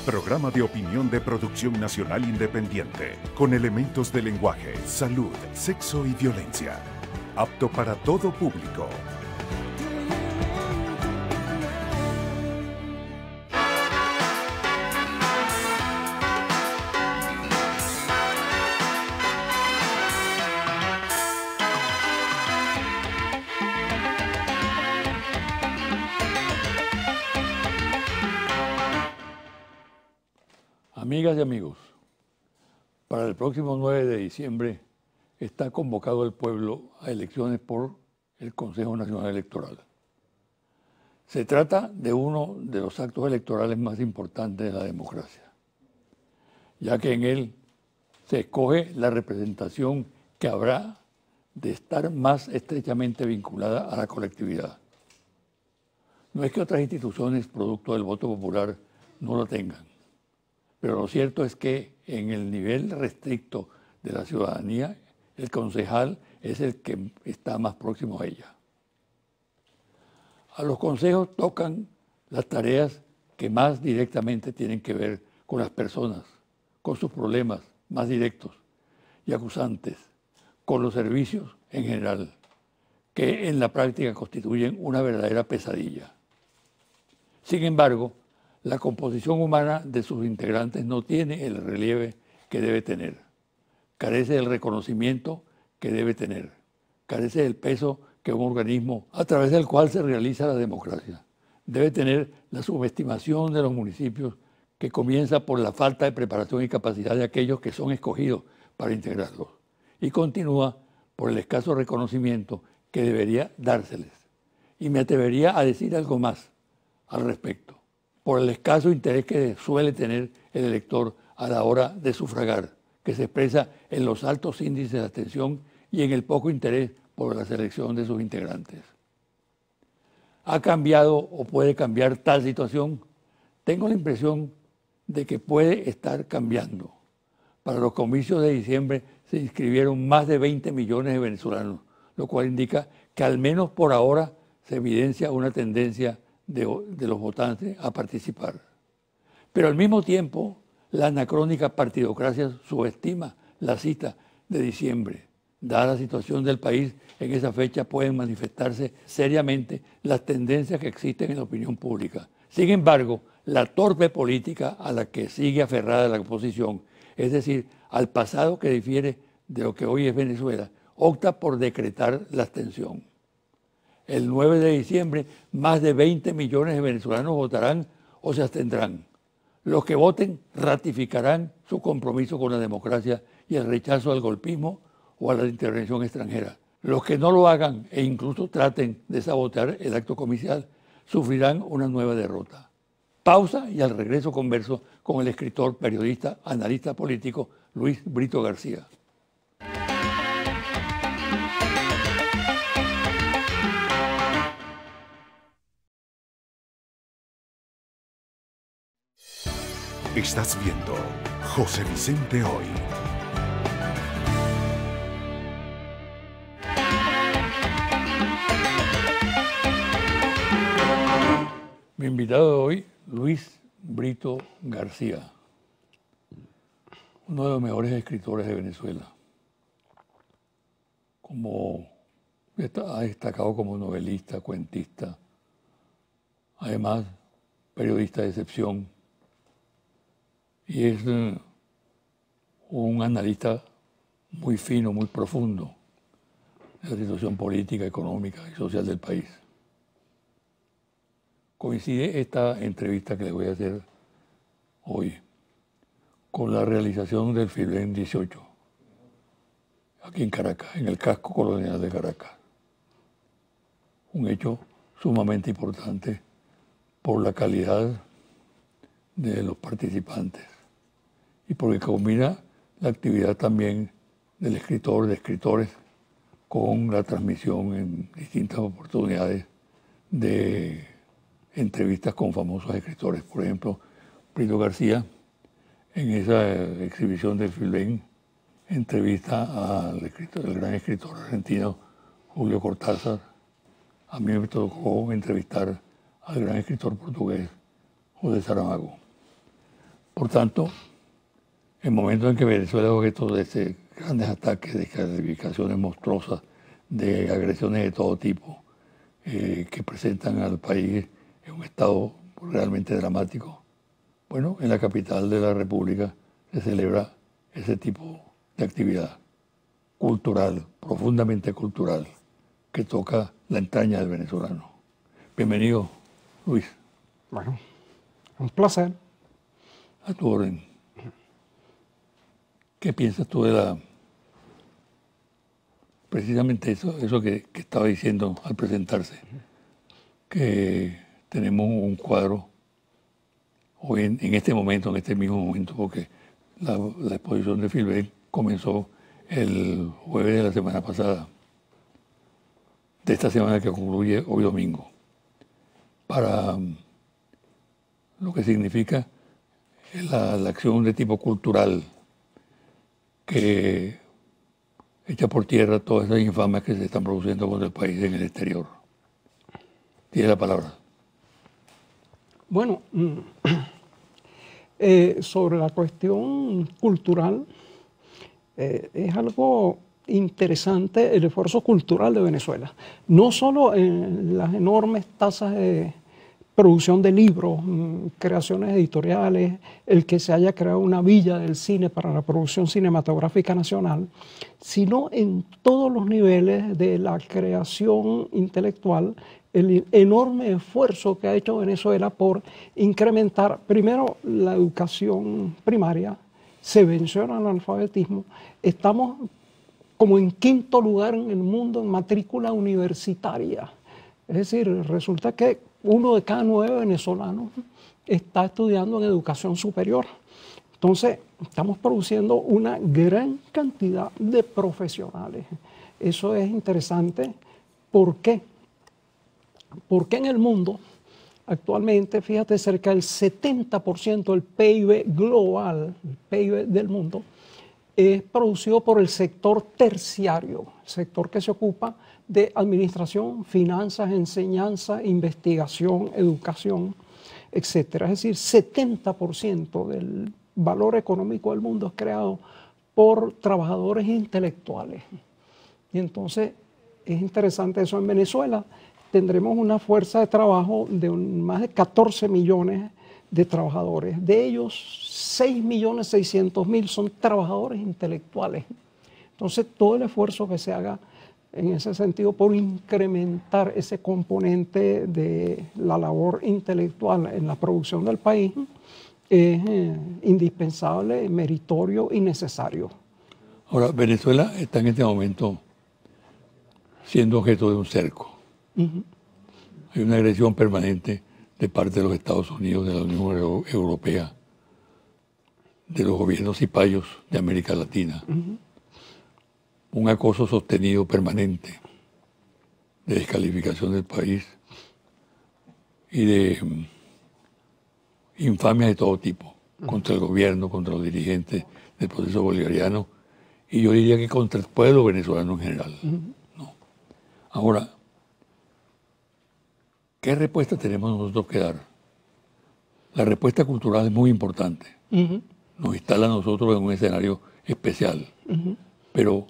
Programa de opinión de producción nacional independiente, con elementos de lenguaje, salud, sexo y violencia. Apto para todo público. Amigas y amigos, para el próximo 9 de diciembre está convocado el pueblo a elecciones por el Consejo Nacional Electoral. Se trata de uno de los actos electorales más importantes de la democracia, ya que en él se escoge la representación que habrá de estar más estrechamente vinculada a la colectividad. No es que otras instituciones producto del voto popular no lo tengan, pero lo cierto es que en el nivel restricto de la ciudadanía, el concejal es el que está más próximo a ella. A los consejos tocan las tareas que más directamente tienen que ver con las personas, con sus problemas más directos y acusantes, con los servicios en general, que en la práctica constituyen una verdadera pesadilla. Sin embargo, la composición humana de sus integrantes no tiene el relieve que debe tener, carece del reconocimiento que debe tener, carece del peso que un organismo a través del cual se realiza la democracia. Debe tener la subestimación de los municipios que comienza por la falta de preparación y capacidad de aquellos que son escogidos para integrarlos y continúa por el escaso reconocimiento que debería dárseles. Y me atrevería a decir algo más al respecto, por el escaso interés que suele tener el elector a la hora de sufragar, que se expresa en los altos índices de abstención y en el poco interés por la selección de sus integrantes. ¿Ha cambiado o puede cambiar tal situación? Tengo la impresión de que puede estar cambiando. Para los comicios de diciembre se inscribieron más de 20 millones de venezolanos, lo cual indica que al menos por ahora se evidencia una tendencia de los votantes a participar. Pero al mismo tiempo, la anacrónica partidocracia subestima la cita de diciembre. Dada la situación del país, en esa fecha pueden manifestarse seriamente las tendencias que existen en la opinión pública. Sin embargo, la torpe política a la que sigue aferrada la oposición, es decir, al pasado que difiere de lo que hoy es Venezuela, opta por decretar la abstención. El 9 de diciembre, más de 20 millones de venezolanos votarán o se abstendrán. Los que voten ratificarán su compromiso con la democracia y el rechazo al golpismo o a la intervención extranjera. Los que no lo hagan e incluso traten de sabotear el acto comicial sufrirán una nueva derrota. Pausa y al regreso converso con el escritor, periodista, analista político Luis Brito García. Estás viendo José Vicente Hoy. Mi invitado de hoy, Luis Brito García, uno de los mejores escritores de Venezuela. Ha destacado como novelista, cuentista, además periodista de excepción, y es un analista muy fino, muy profundo de la situación política, económica y social del país. Coincide esta entrevista que le voy a hacer hoy con la realización del Filben 18, aquí en Caracas, en el casco colonial de Caracas. Un hecho sumamente importante por la calidad de los participantes y porque combina la actividad también del escritor, de escritores, con la transmisión en distintas oportunidades de entrevistas con famosos escritores. Por ejemplo, Brito García, en esa exhibición del Filben, entrevista al el gran escritor argentino Julio Cortázar. A mí me tocó entrevistar al gran escritor portugués José Saramago. Por tanto, el momento en que Venezuela es objeto de estos grandes ataques, de calificaciones monstruosas, de agresiones de todo tipo, que presentan al país en un estado realmente dramático, bueno, en la capital de la República se celebra ese tipo de actividad cultural, profundamente cultural, que toca la entraña del venezolano. Bienvenido, Luis. Bueno, un placer. A tu orden. ¿Qué piensas tú de precisamente eso que estaba diciendo al presentarse? Que tenemos un cuadro hoy en este momento, en este mismo momento, porque la exposición de Filbert comenzó el jueves de la semana pasada, de esta semana que concluye hoy domingo, para lo que significa la acción de tipo cultural que echa por tierra todas esas infamias que se están produciendo contra el país en el exterior. Tiene la palabra. Bueno, sobre la cuestión cultural, es algo interesante el esfuerzo cultural de Venezuela. No solo en las enormes tasas de producción de libros, creaciones editoriales, el que se haya creado una villa del cine para la producción cinematográfica nacional, sino en todos los niveles de la creación intelectual, el enorme esfuerzo que ha hecho Venezuela por incrementar primero la educación primaria, se venció el analfabetismo, estamos como en quinto lugar en el mundo en matrícula universitaria. Es decir, resulta que 1 de cada 9 venezolanos está estudiando en educación superior. Entonces, estamos produciendo una gran cantidad de profesionales. Eso es interesante. ¿Por qué? Porque en el mundo, actualmente, fíjate, cerca del 70% del PIB global, el PIB del mundo, es producido por el sector terciario, el sector que se ocupa de administración, finanzas, enseñanza, investigación, educación, etc. Es decir, 70% del valor económico del mundo es creado por trabajadores intelectuales. Y entonces es interesante eso. En Venezuela tendremos una fuerza de trabajo de más de 14 millones de trabajadores. De ellos, 6.600.000 son trabajadores intelectuales. Entonces, todo el esfuerzo que se haga en ese sentido por incrementar ese componente de la labor intelectual en la producción del país es indispensable, meritorio y necesario. Ahora, Venezuela está en este momento siendo objeto de un cerco. Hay una agresión permanente de parte de los Estados Unidos, de la Unión Europea, de los gobiernos cipayos de América Latina. Un acoso sostenido permanente de descalificación del país y de infamias de todo tipo contra el gobierno, contra los dirigentes del proceso bolivariano y yo diría que contra el pueblo venezolano en general. ¿No? Ahora, ¿qué respuesta tenemos nosotros que dar? La respuesta cultural es muy importante. Nos instala a nosotros en un escenario especial. Pero,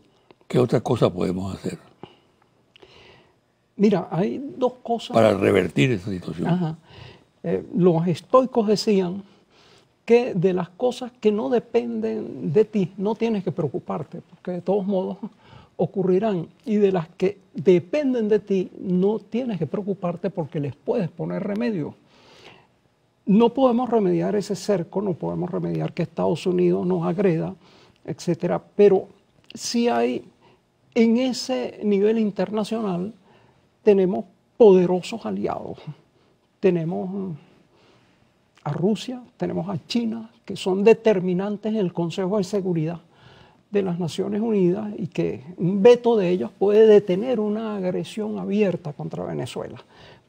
¿qué otra cosa podemos hacer? Mira, hay dos cosas. Para revertir esa situación. Los estoicos decían que de las cosas que no dependen de ti, no tienes que preocuparte, porque de todos modos ocurrirán. Y de las que dependen de ti, no tienes que preocuparte porque les puedes poner remedio. No podemos remediar ese cerco, no podemos remediar que Estados Unidos nos agreda, etcétera, pero sí hay, en ese nivel internacional, tenemos poderosos aliados. Tenemos a Rusia, tenemos a China, que son determinantes en el Consejo de Seguridad de las Naciones Unidas y que un veto de ellos puede detener una agresión abierta contra Venezuela.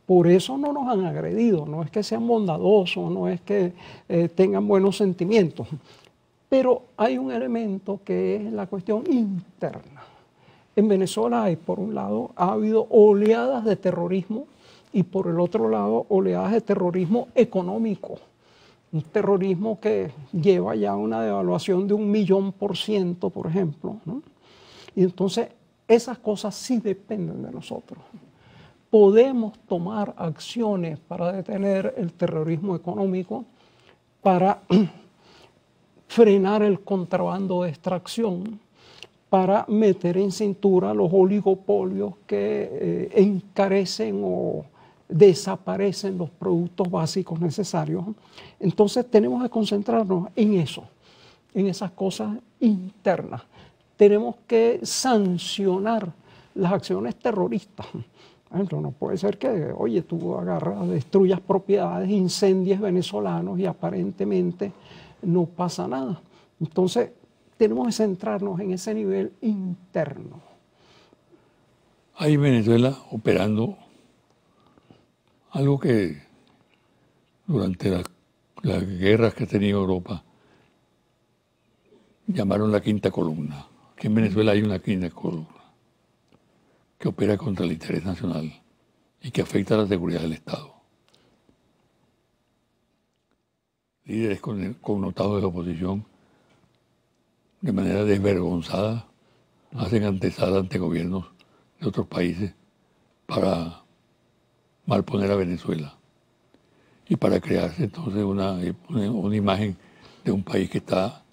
Por eso no nos han agredido, no es que sean bondadosos, no es que tengan buenos sentimientos, pero hay un elemento que es la cuestión interna. En Venezuela hay, por un lado, ha habido oleadas de terrorismo y por el otro lado, oleadas de terrorismo económico. un terrorismo que lleva ya una devaluación de 1.000.000%, por ejemplo, ¿no? Y entonces esas cosas sí dependen de nosotros. Podemos tomar acciones para detener el terrorismo económico, para frenar el contrabando de extracción, para meter en cintura los oligopolios que encarecen o desaparecen los productos básicos necesarios. Entonces tenemos que concentrarnos en eso, en esas cosas internas. Tenemos que sancionar las acciones terroristas. Por ejemplo, no puede ser que, oye, tú agarras, destruyas propiedades, incendies venezolanos y aparentemente no pasa nada. Entonces, tenemos que centrarnos en ese nivel interno. Hay Venezuela operando algo que durante las guerras que ha tenido Europa llamaron la quinta columna. Aquí en Venezuela hay una quinta columna que opera contra el interés nacional y que afecta a la seguridad del Estado. Líderes connotados de la oposición, de manera desvergonzada, hacen antesala ante gobiernos de otros países para malponer a Venezuela y para crearse entonces una imagen de un país que está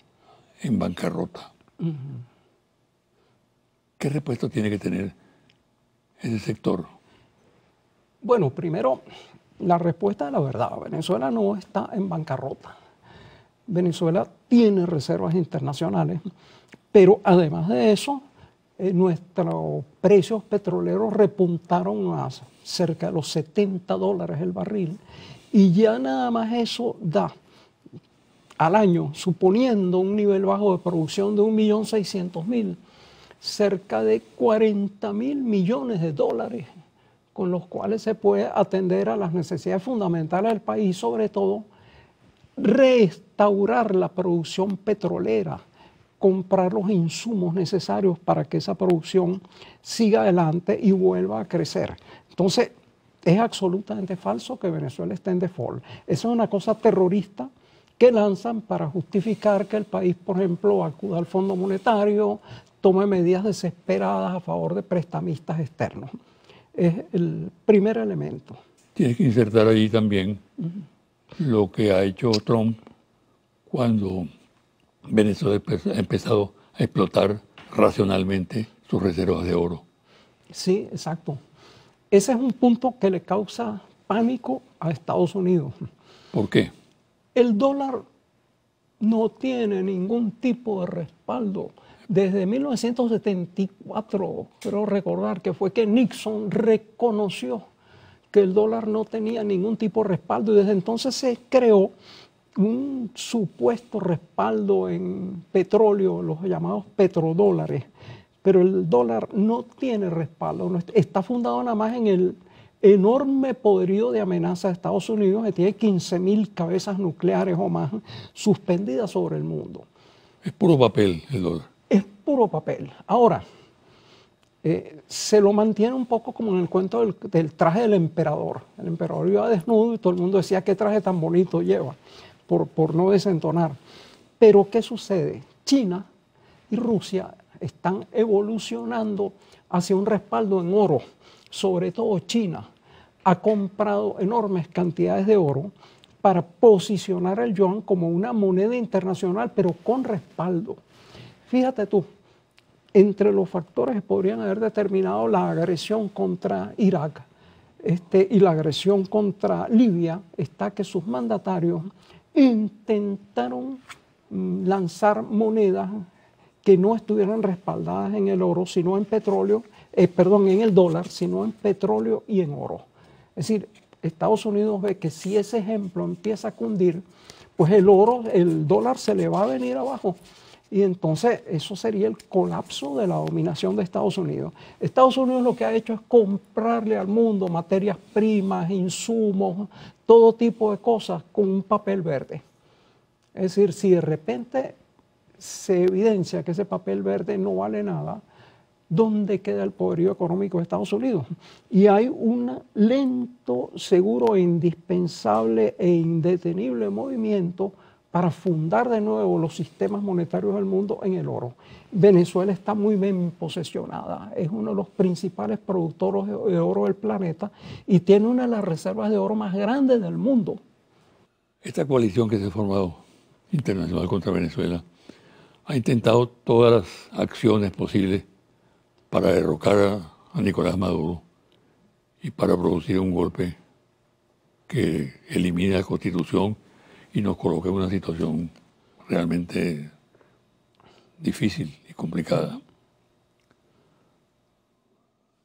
en bancarrota. ¿Qué respuesta tiene que tener ese sector? Bueno, primero, la respuesta es la verdad. Venezuela no está en bancarrota. Venezuela tiene reservas internacionales, pero además de eso, nuestros precios petroleros repuntaron a cerca de los $70 el barril, y ya nada más eso da al año, suponiendo un nivel bajo de producción de 1.600.000, cerca de 40.000 millones de dólares, con los cuales se puede atender a las necesidades fundamentales del país, sobre todo restaurar la producción petrolera, comprar los insumos necesarios para que esa producción siga adelante y vuelva a crecer. Entonces, es absolutamente falso que Venezuela esté en default. Esa es una cosa terrorista que lanzan para justificar que el país, por ejemplo, acuda al Fondo Monetario, tome medidas desesperadas a favor de prestamistas externos. Es el primer elemento. Tienes que insertar ahí también lo que ha hecho Trump cuando Venezuela ha empezado a explotar racionalmente sus reservas de oro. Sí, exacto. Ese es un punto que le causa pánico a Estados Unidos. ¿Por qué? El dólar no tiene ningún tipo de respaldo. Desde 1974, creo recordar que fue que Nixon reconoció que el dólar no tenía ningún tipo de respaldo, y desde entonces se creó un supuesto respaldo en petróleo, los llamados petrodólares, pero el dólar no tiene respaldo, está fundado nada más en el enorme poderío de amenaza de Estados Unidos, que tiene 15.000 cabezas nucleares o más suspendidas sobre el mundo. Es puro papel el dólar. Es puro papel. Ahora, se lo mantiene un poco como en el cuento del traje del emperador. El emperador iba desnudo y todo el mundo decía, ¿qué traje tan bonito lleva? Por no desentonar. Pero ¿qué sucede? China y Rusia están evolucionando hacia un respaldo en oro. Sobre todo China ha comprado enormes cantidades de oro para posicionar el yuan como una moneda internacional, pero con respaldo. Fíjate tú, entre los factores que podrían haber determinado la agresión contra Irak y la agresión contra Libia está que sus mandatarios intentaron lanzar monedas que no estuvieran respaldadas en el oro, sino en petróleo, en el dólar, sino en petróleo y en oro. Es decir, Estados Unidos ve que si ese ejemplo empieza a cundir, pues el dólar se le va a venir abajo. Y entonces eso sería el colapso de la dominación de Estados Unidos. Estados Unidos lo que ha hecho es comprarle al mundo materias primas, insumos, todo tipo de cosas con un papel verde. Es decir, si de repente se evidencia que ese papel verde no vale nada, ¿dónde queda el poderío económico de Estados Unidos? Y hay un lento, seguro, indispensable e indetenible movimiento para fundar de nuevo los sistemas monetarios del mundo en el oro. Venezuela está muy bien posesionada, es uno de los principales productores de oro del planeta y tiene una de las reservas de oro más grandes del mundo. Esta coalición que se ha formado internacional contra Venezuela ha intentado todas las acciones posibles para derrocar a Nicolás Maduro y para producir un golpe que elimine la Constitución y nos coloque en una situación realmente difícil y complicada.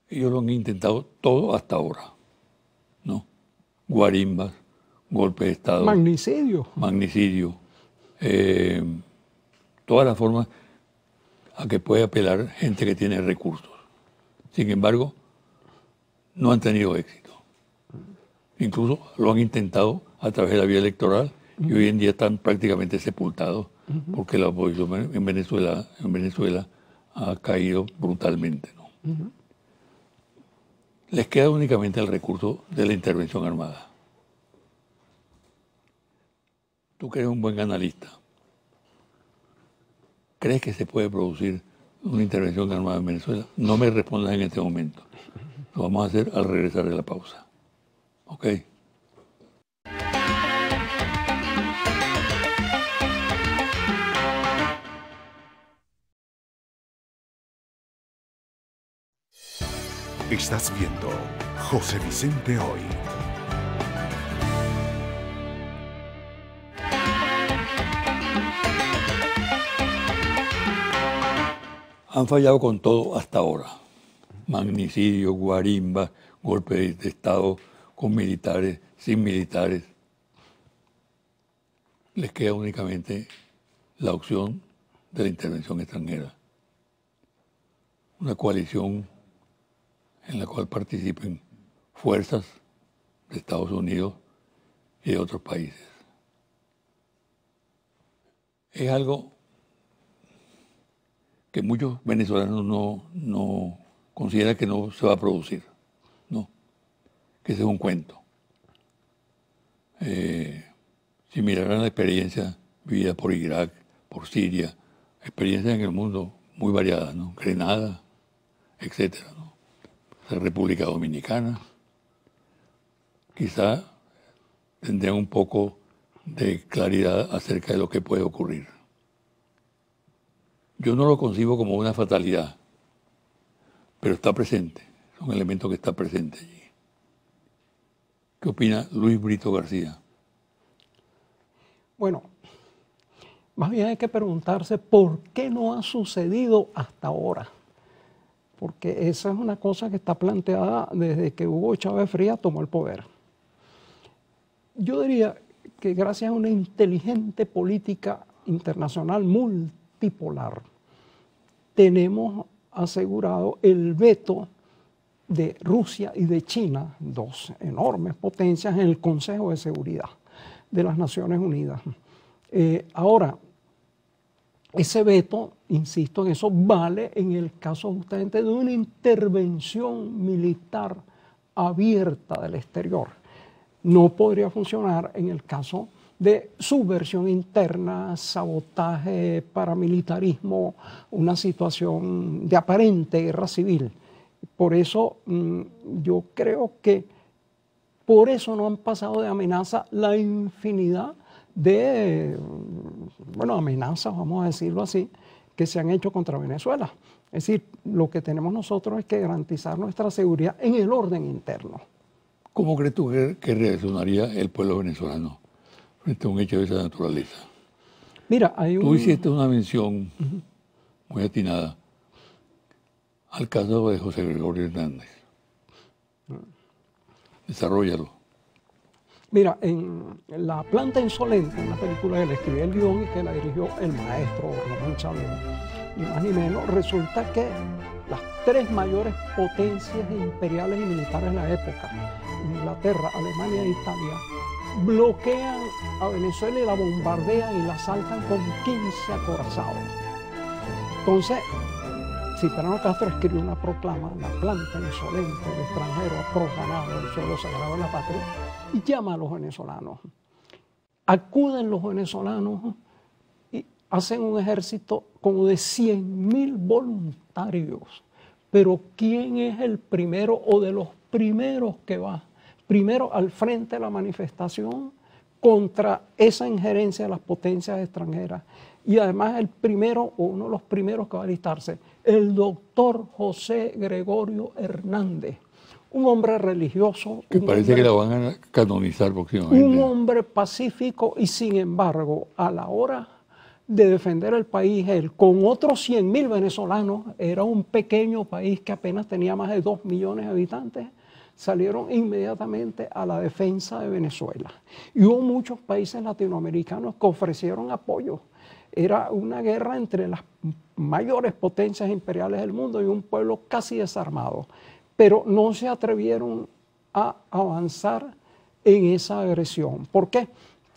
Ellos lo han intentado todo hasta ahora, ¿no? Guarimbas, golpe de Estado. Magnicidio. Magnicidio. Todas las formas a que puede apelar gente que tiene recursos. Sin embargo, no han tenido éxito. Incluso lo han intentado a través de la vía electoral y hoy en día están prácticamente sepultados porque la oposición en Venezuela ha caído brutalmente, ¿no? Les queda únicamente el recurso de la intervención armada. Tú que eres un buen analista, ¿crees que se puede producir una intervención armada en Venezuela? No me respondas en este momento. Lo vamos a hacer al regresar de la pausa. ¿Ok? Estás viendo José Vicente Hoy. Han fallado con todo hasta ahora. Magnicidio, guarimba, golpe de Estado con militares, sin militares. Les queda únicamente la opción de la intervención extranjera. Una coalición en la cual participen fuerzas de Estados Unidos y de otros países. Es algo que muchos venezolanos no consideran que no se va a producir, ¿no? Que ese es un cuento. Si miraran la experiencia vivida por Irak, por Siria, experiencias en el mundo muy variadas, ¿no? Grenada, etcétera, ¿no? La República Dominicana, quizá tendrían un poco de claridad acerca de lo que puede ocurrir. Yo no lo concibo como una fatalidad, pero está presente, es un elemento que está presente allí. ¿Qué opina Luis Brito García? Bueno, más bien hay que preguntarse por qué no ha sucedido hasta ahora. Porque esa es una cosa que está planteada desde que Hugo Chávez Frías tomó el poder. Yo diría que gracias a una inteligente política internacional multipolar, tenemos asegurado el veto de Rusia y de China, dos enormes potencias en el Consejo de Seguridad de las Naciones Unidas. Ahora, ese veto, insisto en eso, vale en el caso justamente de una intervención militar abierta del exterior. No podría funcionar en el caso de subversión interna, sabotaje, paramilitarismo, una situación de aparente guerra civil. Por eso yo creo que por eso no han pasado de amenaza la infinidad de, bueno, amenazas, vamos a decirlo así, que se han hecho contra Venezuela. Es decir, lo que tenemos nosotros es que garantizar nuestra seguridad en el orden interno. ¿Cómo crees tú que reaccionaría el pueblo venezolano frente a un hecho de esa naturaleza? Mira, Tú hiciste una mención muy atinada al caso de José Gregorio Hernández. Desarróllalo. Mira, en La Planta Insolente, una película que le escribió el guión y que la dirigió el maestro Román Chalón, ni más ni menos, resulta que las tres mayores potencias imperiales y militares de la época, Inglaterra, Alemania e Italia, bloquean a Venezuela y la bombardean y la asaltan con 15 acorazados. Entonces, Cipriano Castro escribió una proclama, la planta insolente del extranjero ha profanado el suelo sagrado de la patria, y llama a los venezolanos. Acuden los venezolanos y hacen un ejército como de 100.000 voluntarios. Pero ¿quién es el primero o de los primeros que va? Primero al frente de la manifestación contra esa injerencia de las potencias extranjeras. Y además el primero o uno de los primeros que va a alistarse, el doctor José Gregorio Hernández, un hombre religioso. Que parece que la van a canonizar próximamente. Un hombre pacífico y sin embargo, a la hora de defender el país, él con otros 100.000 venezolanos, era un pequeño país que apenas tenía más de 2 millones de habitantes, salieron inmediatamente a la defensa de Venezuela. Y hubo muchos países latinoamericanos que ofrecieron apoyo. Era una guerra entre las mayores potencias imperiales del mundo y un pueblo casi desarmado. Pero no se atrevieron a avanzar en esa agresión. ¿Por qué?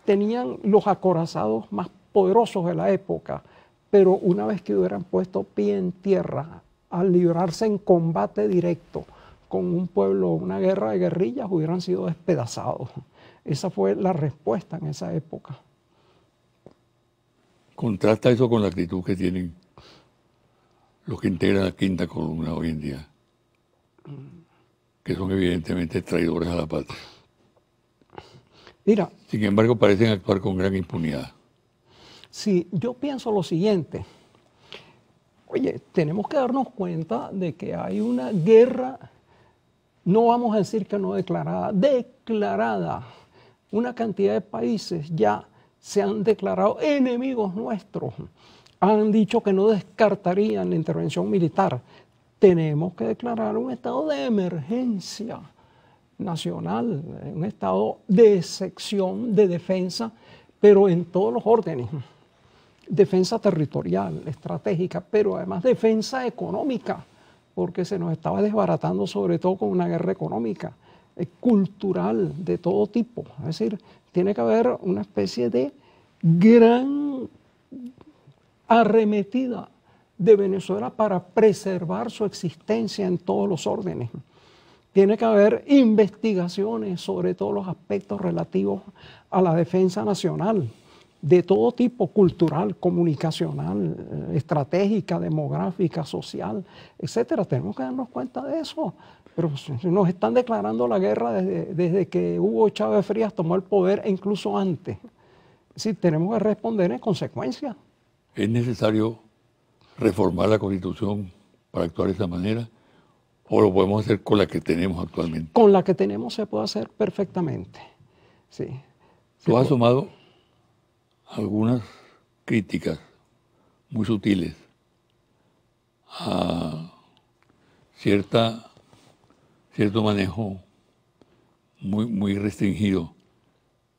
Tenían los acorazados más poderosos de la época, pero una vez que hubieran puesto pie en tierra, al librarse en combate directo con un pueblo, una guerra de guerrillas, hubieran sido despedazados. Esa fue la respuesta en esa época. Contrasta eso con la actitud que tienen los que integran la quinta columna hoy en día, que son evidentemente traidores a la patria. Mira, sin embargo, parecen actuar con gran impunidad. Sí, yo pienso lo siguiente. Oye, tenemos que darnos cuenta de que hay una guerra, no vamos a decir que no declarada, declarada. Una cantidad de países ya se han declarado enemigos nuestros. Han dicho que no descartarían la intervención militar. Tenemos que declarar un estado de emergencia nacional, un estado de excepción, de defensa, pero en todos los órdenes. Defensa territorial, estratégica, pero además defensa económica, porque se nos estaba desbaratando sobre todo con una guerra económica, cultural, de todo tipo. Es decir, tiene que haber una especie de gran arremetida de Venezuela para preservar su existencia en todos los órdenes. Tiene que haber investigaciones sobre todos los aspectos relativos a la defensa nacional, de todo tipo, cultural, comunicacional, estratégica, demográfica, social, etcétera. Tenemos que darnos cuenta de eso. Pero nos están declarando la guerra desde que Hugo Chávez Frías tomó el poder e incluso antes. Es decir, tenemos que responder en consecuencia. ¿Es necesario reformar la Constitución para actuar de esa manera? ¿O lo podemos hacer con la que tenemos actualmente? Con la que tenemos se puede hacer perfectamente. Sí. Tú has sumado algunas críticas muy sutiles a cierto manejo muy restringido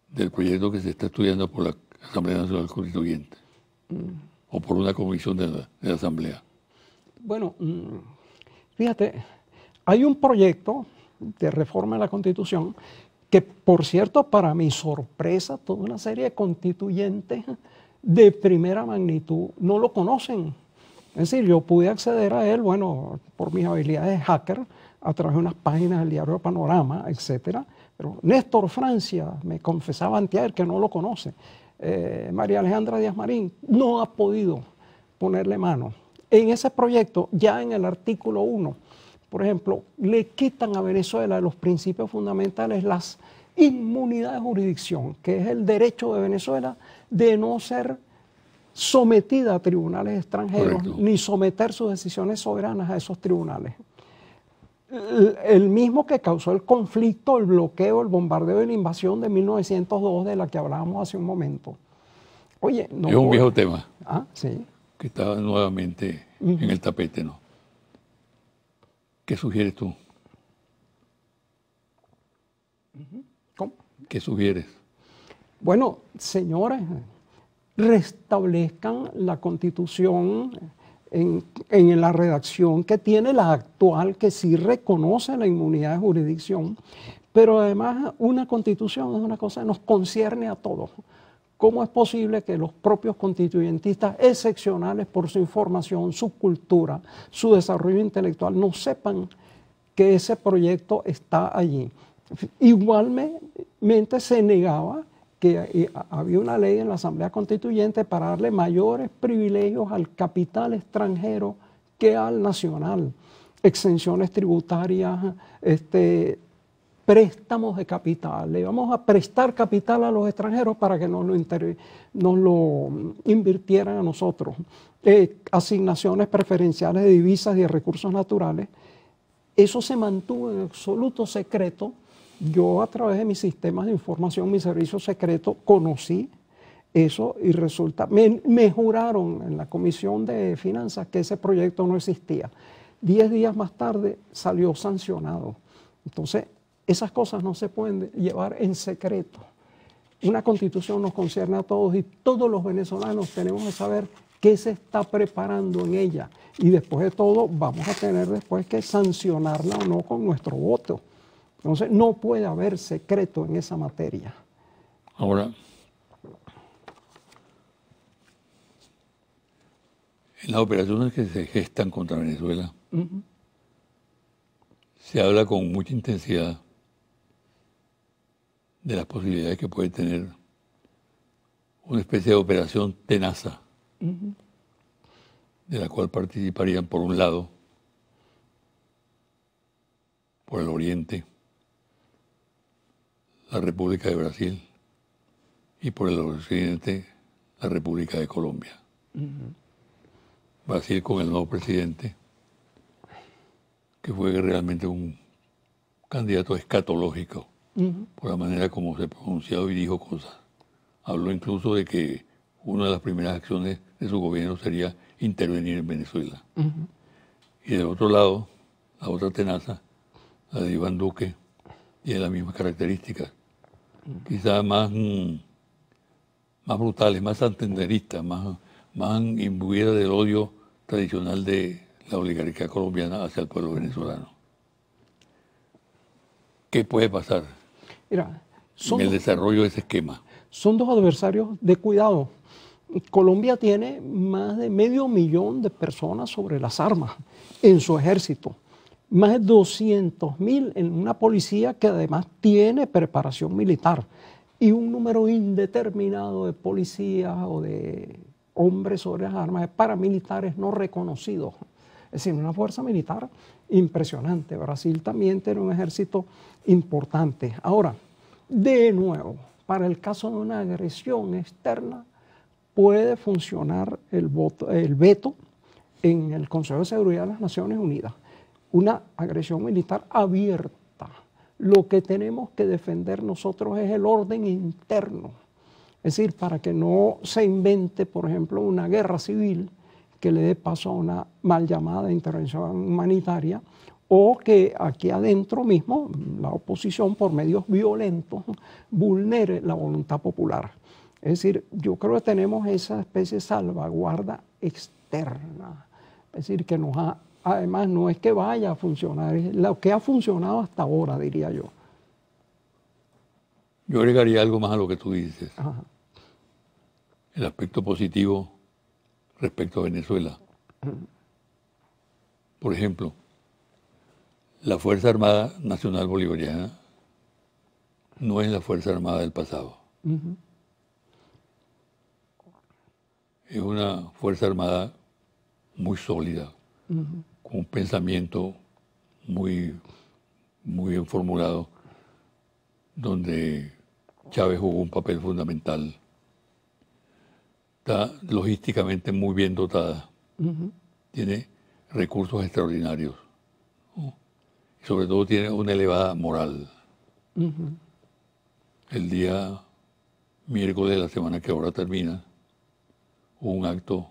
del proyecto que se está estudiando por la Asamblea Nacional Constituyente o por una comisión de la Asamblea. Bueno, fíjate, hay un proyecto de reforma de la Constitución que, por cierto, para mi sorpresa, toda una serie de constituyentes de primera magnitud no lo conocen. Es decir, yo pude acceder a él, bueno, por mis habilidades de hacker, a través de unas páginas del diario Panorama, etcétera. Pero Néstor Francia me confesaba anteayer que no lo conoce. María Alejandra Díaz Marín no ha podido ponerle mano. En ese proyecto, ya en el artículo 1, por ejemplo, le quitan a Venezuela de los principios fundamentales las inmunidad de jurisdicción, que es el derecho de Venezuela de no ser sometida a tribunales extranjeros, correcto, ni someter sus decisiones soberanas a esos tribunales. El mismo que causó el conflicto, el bloqueo, el bombardeo y la invasión de 1902, de la que hablábamos hace un momento. Oye, no es un viejo tema sí, que está nuevamente en el tapete, ¿no? ¿Qué sugieres tú? ¿Cómo? ¿Qué sugieres? Bueno, señores, restablezcan la Constitución en la redacción que tiene la actual, que sí reconoce la inmunidad de jurisdicción, pero además una Constitución es una cosa que nos concierne a todos. ¿cómo es posible que los propios constituyentistas, excepcionales por su información, su cultura, su desarrollo intelectual, no sepan que ese proyecto está allí? Igualmente se negaba que había una ley en la Asamblea Constituyente para darle mayores privilegios al capital extranjero que al nacional. Exenciones tributarias, préstamos de capital. Le vamos a prestar capital a los extranjeros para que nos lo invirtieran a nosotros. Asignaciones preferenciales de divisas y de recursos naturales. Eso se mantuvo en absoluto secreto. Yo, a través de mis sistemas de información, mi servicio secreto, conocí eso y resulta, me juraron en la Comisión de Finanzas que ese proyecto no existía. 10 días más tarde salió sancionado. Entonces, esas cosas no se pueden llevar en secreto. Una constitución nos concierne a todos y todos los venezolanos tenemos que saber qué se está preparando en ella. Y después de todo, vamos a tener después que sancionarla o no con nuestro voto. Entonces, no puede haber secreto en esa materia. Ahora, en las operaciones que se gestan contra Venezuela, se habla con mucha intensidad de las posibilidades que puede tener una especie de operación tenaza, de la cual participarían, por un lado, por el oriente, la República de Brasil, y por el occidente, la República de Colombia. Brasil con el nuevo presidente, que fue realmente un candidato escatológico, por la manera como se pronunciado y dijo cosas. Habló incluso de que una de las primeras acciones de su gobierno sería intervenir en Venezuela. Y del otro lado, la otra tenaza, la de Iván Duque, tiene las mismas características. Quizás más brutales, más santanderistas, más imbuidas del odio tradicional de la oligarquía colombiana hacia el pueblo venezolano. ¿Qué puede pasar en el desarrollo de ese esquema? Son dos adversarios de cuidado. Colombia tiene más de 500.000 de personas sobre las armas en su ejército. Más de 200.000 en una policía que además tiene preparación militar. Y un número indeterminado de policías o de hombres sobre las armas, de paramilitares no reconocidos. Es decir, una fuerza militar impresionante. Brasil también tiene un ejército importante. Ahora, de nuevo, para el caso de una agresión externa, puede funcionar el veto en el Consejo de Seguridad de las Naciones Unidas. Una agresión militar abierta. Lo que tenemos que defender nosotros es el orden interno. Es decir, para que no se invente, por ejemplo, una guerra civil que le dé paso a una mal llamada intervención humanitaria, o que aquí adentro mismo la oposición por medios violentos vulnere la voluntad popular. Es decir, yo creo que tenemos esa especie de salvaguarda externa. Es decir, que además no es que vaya a funcionar, es lo que ha funcionado hasta ahora, diría yo. Yo agregaría algo más a lo que tú dices. Ajá. El aspecto positivo respecto a Venezuela. Por ejemplo, la Fuerza Armada Nacional Bolivariana no es la Fuerza Armada del pasado. Es una Fuerza Armada muy sólida, con un pensamiento muy bien formulado, donde Chávez jugó un papel fundamental. Está logísticamente muy bien dotada, tiene recursos extraordinarios, ¿no? Y sobre todo tiene una elevada moral. El día miércoles de la semana que ahora termina, hubo un acto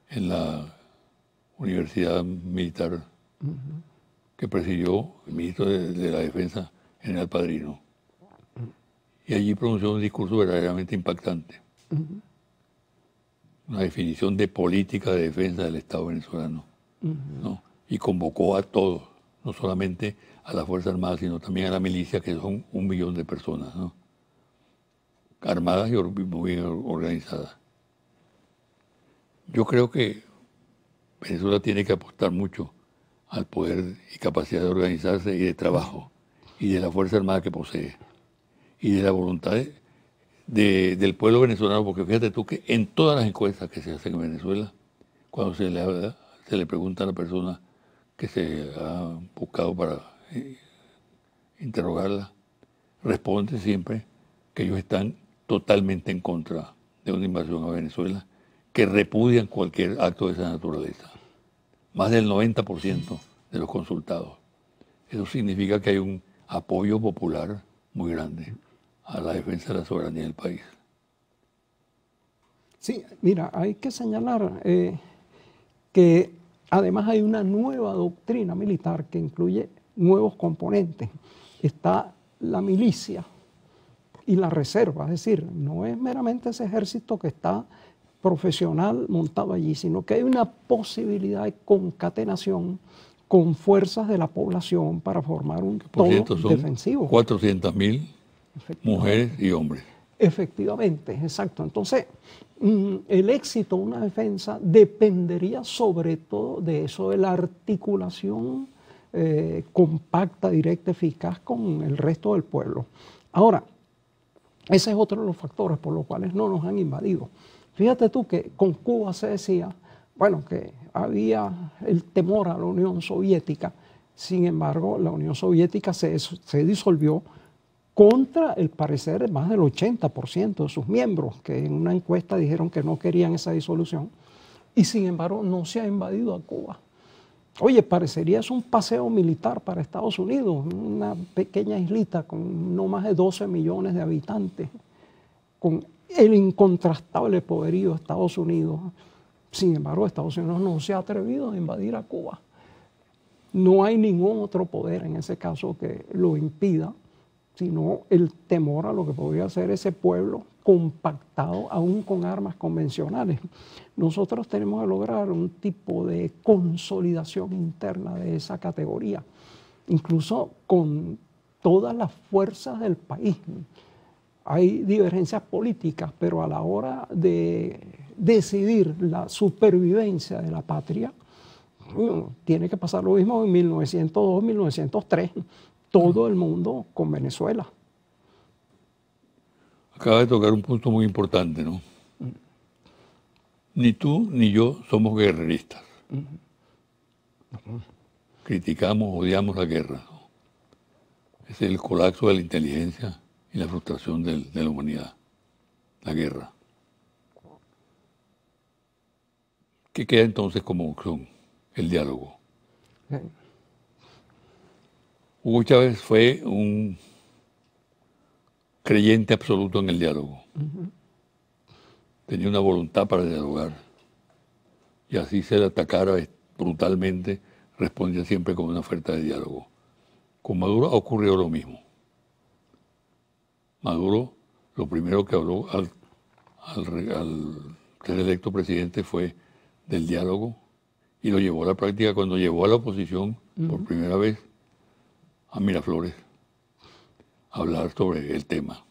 en la Universidad Militar que presidió el ministro de la Defensa, General Padrino. Y allí pronunció un discurso verdaderamente impactante. Una definición de política de defensa del Estado venezolano, ¿no? Y convocó a todos, no solamente a la Fuerza Armada, sino también a la milicia, que son 1 millón de personas, ¿no? armadas y muy bien organizadas. Yo creo que Venezuela tiene que apostar mucho al poder y capacidad de organizarse y de trabajo, y de la Fuerza Armada que posee, y de la voluntad del pueblo venezolano, porque fíjate tú que en todas las encuestas que se hacen en Venezuela, cuando se le pregunta a la persona que se ha buscado para interrogarla, responde siempre que ellos están totalmente en contra de una invasión a Venezuela, que repudian cualquier acto de esa naturaleza. Más del 90% de los consultados. Eso significa que hay un apoyo popular muy grande a la defensa de la soberanía del país. Sí, mira, hay que señalar que además hay una nueva doctrina militar que incluye nuevos componentes. Está la milicia y la reserva, es decir, no es meramente ese ejército que está profesional montado allí, sino que hay una posibilidad de concatenación con fuerzas de la población para formar un todo defensivo. 400.000 mujeres y hombres. Efectivamente, exacto. Entonces, el éxito de una defensa dependería sobre todo de eso, de la articulación compacta, directa, eficaz con el resto del pueblo. Ahora, ese es otro de los factores por los cuales no nos han invadido. Fíjate tú que con Cuba se decía, bueno, que había el temor a la Unión Soviética. Sin embargo, la Unión Soviética se disolvió contra el parecer de más del 80% de sus miembros, que en una encuesta dijeron que no querían esa disolución, y sin embargo no se ha invadido a Cuba. Oye, parecería es un paseo militar para Estados Unidos, una pequeña islita con no más de 12 millones de habitantes, con el incontrastable poderío de Estados Unidos. Sin embargo, Estados Unidos no se ha atrevido a invadir a Cuba. No hay ningún otro poder en ese caso que lo impida, sino el temor a lo que podría ser ese pueblo compactado aún con armas convencionales. Nosotros tenemos que lograr un tipo de consolidación interna de esa categoría, incluso con todas las fuerzas del país. Hay divergencias políticas, pero a la hora de decidir la supervivencia de la patria, tiene que pasar lo mismo en 1902, 1903, todo el mundo con Venezuela. Acaba de tocar un punto muy importante, ¿no? Ni tú ni yo somos guerreristas. Criticamos, odiamos la guerra, ¿no? Es el colapso de la inteligencia y la frustración de la humanidad, la guerra. ¿Qué queda entonces como opción? El diálogo. Hugo Chávez fue un creyente absoluto en el diálogo. Tenía una voluntad para dialogar. Y así se le atacara brutalmente, respondía siempre con una oferta de diálogo. Con Maduro ocurrió lo mismo. Maduro, lo primero que habló al ser electo presidente fue del diálogo y lo llevó a la práctica cuando llevó a la oposición por primera vez a Miraflores a hablar sobre el tema.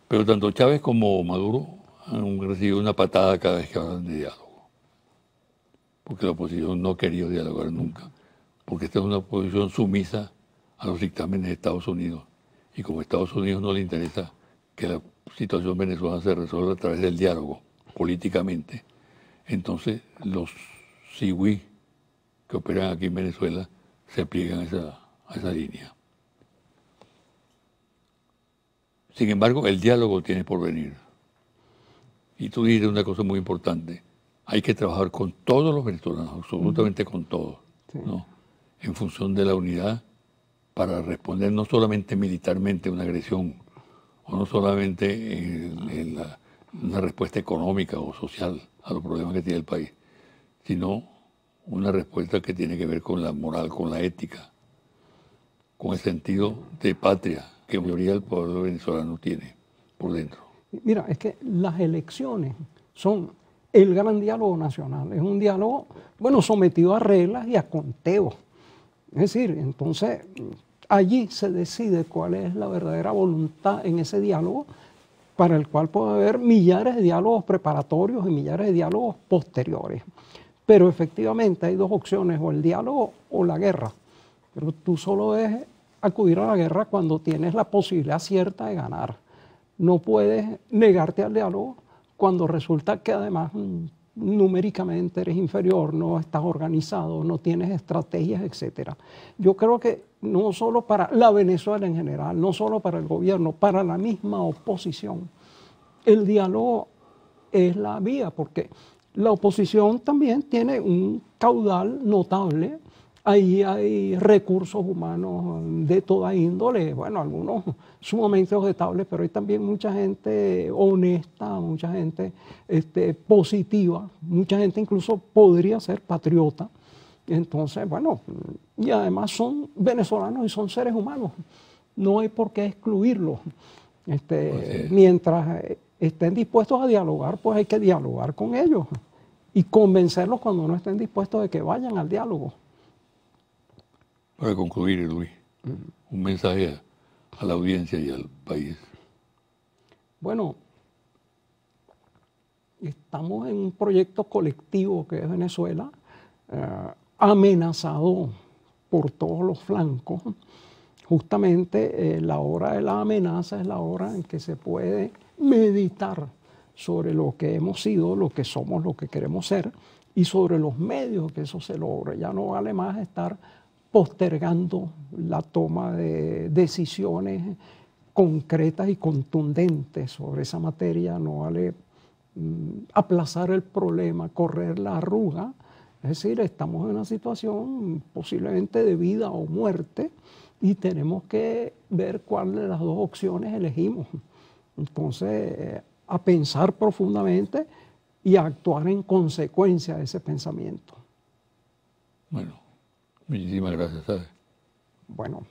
Pero tanto Chávez como Maduro han recibido una patada cada vez que hablan de diálogo, porque la oposición no ha querido dialogar nunca, porque esta es una oposición sumisa a los dictámenes de Estados Unidos, y como a Estados Unidos no le interesa que la situación venezolana se resuelva a través del diálogo políticamente, entonces los siwí que operan aquí en Venezuela se pliegan a esa línea. Sin embargo, el diálogo tiene por venir. Y tú dices una cosa muy importante. Hay que trabajar con todos los venezolanos, absolutamente con todos, sí, ¿no? En función de la unidad para responder no solamente militarmente a una agresión, o no solamente en una respuesta económica o social a los problemas que tiene el país, sino una respuesta que tiene que ver con la moral, con la ética, con el sentido de patria que la mayoría del pueblo venezolano tiene por dentro. Mira, es que las elecciones son el gran diálogo nacional. Es un diálogo, bueno, sometido a reglas y a conteos. Es decir, entonces allí se decide cuál es la verdadera voluntad en ese diálogo para el cual puede haber millares de diálogos preparatorios y millares de diálogos posteriores. Pero efectivamente hay dos opciones, o el diálogo o la guerra. Pero tú solo debes acudir a la guerra cuando tienes la posibilidad cierta de ganar. No puedes negarte al diálogo cuando resulta que además numéricamente eres inferior, no estás organizado, no tienes estrategias, etc. Yo creo que no solo para la Venezuela en general, no solo para el gobierno, para la misma oposición, el diálogo es la vía, porque la oposición también tiene un caudal notable. Ahí hay recursos humanos de toda índole, bueno, algunos sumamente objetables, pero hay también mucha gente honesta, mucha gente positiva, mucha gente incluso podría ser patriota. Entonces, bueno, y además son venezolanos y son seres humanos, no hay por qué excluirlos. Mientras estén dispuestos a dialogar, pues hay que dialogar con ellos y convencerlos cuando no estén dispuestos de que vayan al diálogo. Para concluir, Luis, un mensaje a la audiencia y al país. Bueno, estamos en un proyecto colectivo que es Venezuela, amenazado por todos los flancos. Justamente la hora de la amenaza es la hora en que se puede meditar sobre lo que hemos sido, lo que somos, lo que queremos ser, y sobre los medios que eso se logre. Ya no vale más estar postergando la toma de decisiones concretas y contundentes sobre esa materia, no vale aplazar el problema, correr la arruga. Es decir, estamos en una situación posiblemente de vida o muerte y tenemos que ver cuál de las dos opciones elegimos. Entonces, a pensar profundamente y a actuar en consecuencia de ese pensamiento. Bueno, muchísimas gracias, ¿sabes? Bueno,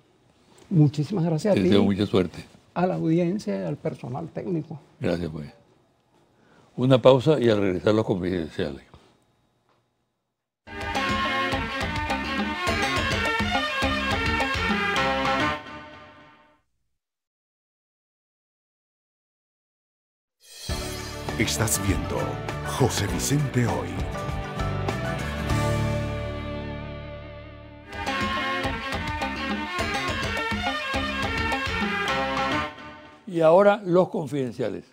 muchísimas gracias a ti. Te deseo mucha suerte. A la audiencia y al personal técnico. Gracias, pues. Una pausa y al regresar los confidenciales. Estás viendo José Vicente Hoy. Y ahora los confidenciales.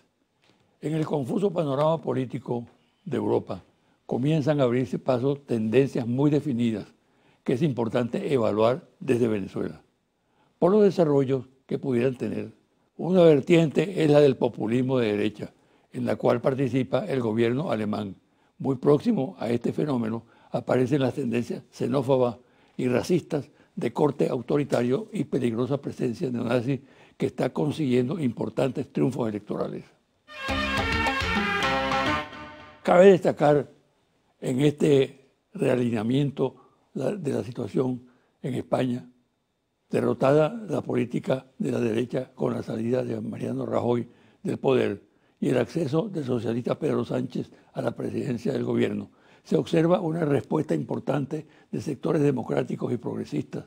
En el confuso panorama político de Europa comienzan a abrirse paso tendencias muy definidas que es importante evaluar desde Venezuela. Por los desarrollos que pudieran tener, una vertiente es la del populismo de derecha, en la cual participa el gobierno alemán. Muy próximo a este fenómeno aparecen las tendencias xenófobas y racistas de corte autoritario y peligrosa presencia neonazi que está consiguiendo importantes triunfos electorales. Cabe destacar en este realineamiento de la situación en España, derrotada la política de la derecha con la salida de Mariano Rajoy del poder y el acceso del socialista Pedro Sánchez a la presidencia del gobierno, se observa una respuesta importante de sectores democráticos y progresistas.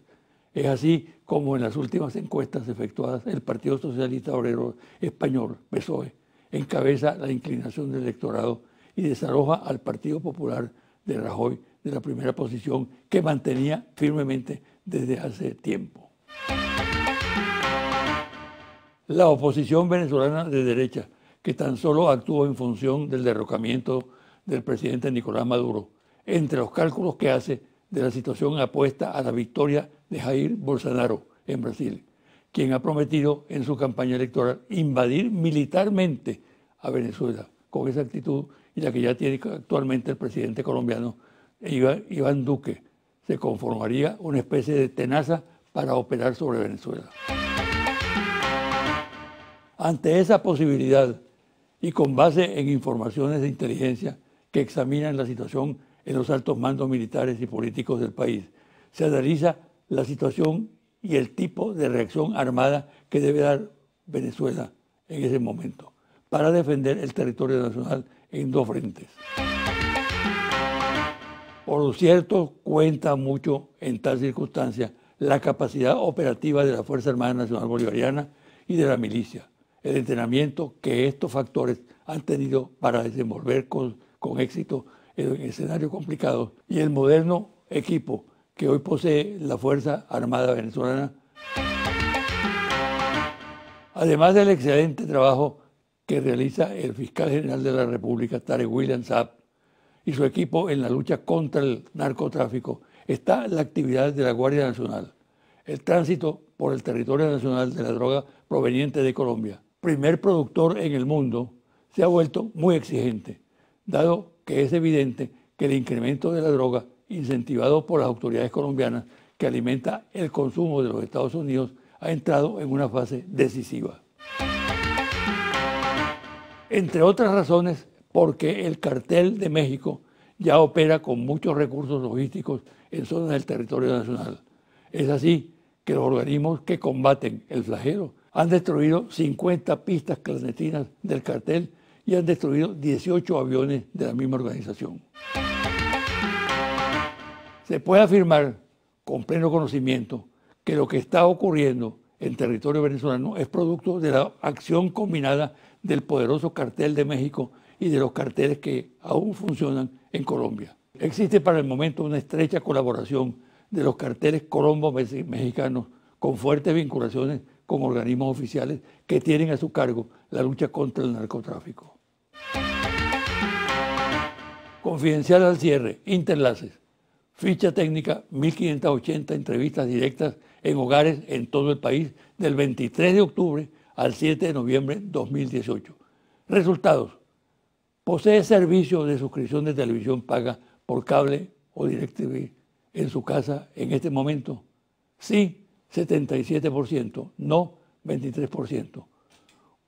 Es así como en las últimas encuestas efectuadas el Partido Socialista Obrero Español, PSOE, encabeza la inclinación del electorado y desaloja al Partido Popular de Rajoy de la primera posición que mantenía firmemente desde hace tiempo. La oposición venezolana de derecha, que tan solo actuó en función del derrocamiento del presidente Nicolás Maduro, entre los cálculos que hace de la situación apuesta a la victoria de Jair Bolsonaro en Brasil, quien ha prometido en su campaña electoral invadir militarmente a Venezuela, con esa actitud y la que ya tiene actualmente el presidente colombiano Iván Duque, se conformaría una especie de tenaza para operar sobre Venezuela. Ante esa posibilidad y con base en informaciones de inteligencia que examinan la situación en los altos mandos militares y políticos del país, se analiza la situación y el tipo de reacción armada que debe dar Venezuela en ese momento para defender el territorio nacional en dos frentes. Por cierto, cuenta mucho en tal circunstancia la capacidad operativa de la Fuerza Armada Nacional Bolivariana y de la milicia, el entrenamiento que estos factores han tenido para desenvolver con éxito en escenarios complicados y el moderno equipo que hoy posee la Fuerza Armada Venezolana, además del excelente trabajo que realiza el fiscal general de la República, Tarek William Saab, y su equipo en la lucha contra el narcotráfico, está la actividad de la Guardia Nacional, el tránsito por el territorio nacional de la droga proveniente de Colombia. Primer productor en el mundo, se ha vuelto muy exigente, dado que es evidente que el incremento de la droga, incentivado por las autoridades colombianas, que alimenta el consumo de los Estados Unidos, ha entrado en una fase decisiva. Entre otras razones, porque el cartel de México ya opera con muchos recursos logísticos en zonas del territorio nacional. Es así que los organismos que combaten el flagelo han destruido 50 pistas clandestinas del cartel y han destruido 18 aviones de la misma organización. Se puede afirmar con pleno conocimiento que lo que está ocurriendo en territorio venezolano es producto de la acción combinada del poderoso cartel de México y de los carteles que aún funcionan en Colombia. Existe para el momento una estrecha colaboración de los carteles colombo-mexicanos con fuertes vinculaciones con organismos oficiales que tienen a su cargo la lucha contra el narcotráfico. Confidencial al cierre, Interlaces. Ficha técnica, 1.580 entrevistas directas en hogares en todo el país del 23 de octubre al 7 de noviembre de 2018. Resultados. ¿Posee servicio de suscripción de televisión paga por cable o DirecTV en su casa en este momento? Sí, 77%, no 23%.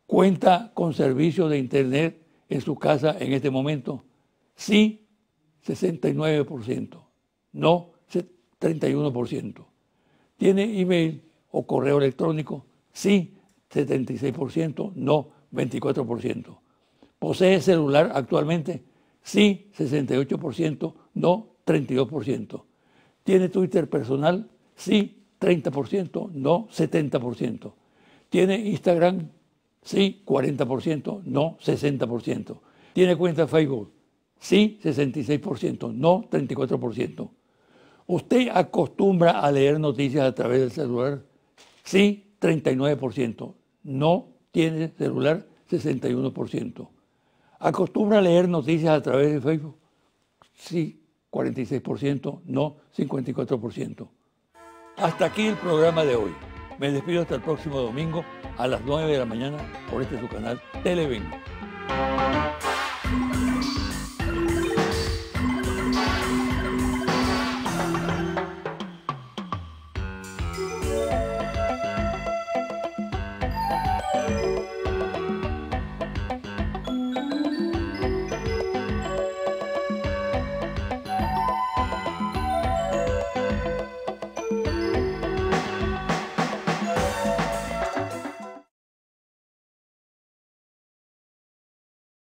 ¿Cuenta con servicio de internet en su casa en este momento? Sí, 69%, no 31%. ¿Tiene email o correo electrónico? Sí, 76%, no 24%. ¿Posee celular actualmente? Sí, 68%, no 32%. ¿Tiene Twitter personal? Sí, 30%, no 70%. ¿Tiene Instagram? Sí, 40%, no 60%. ¿Tiene cuenta Facebook? Sí, 66%, no 34%. ¿Usted acostumbra a leer noticias a través del celular? Sí, 39%. No tiene celular, 61%. ¿Acostumbra a leer noticias a través de Facebook? Sí, 46%, no 54%. Hasta aquí el programa de hoy. Me despido hasta el próximo domingo a las 9 de la mañana por este su canal Televen.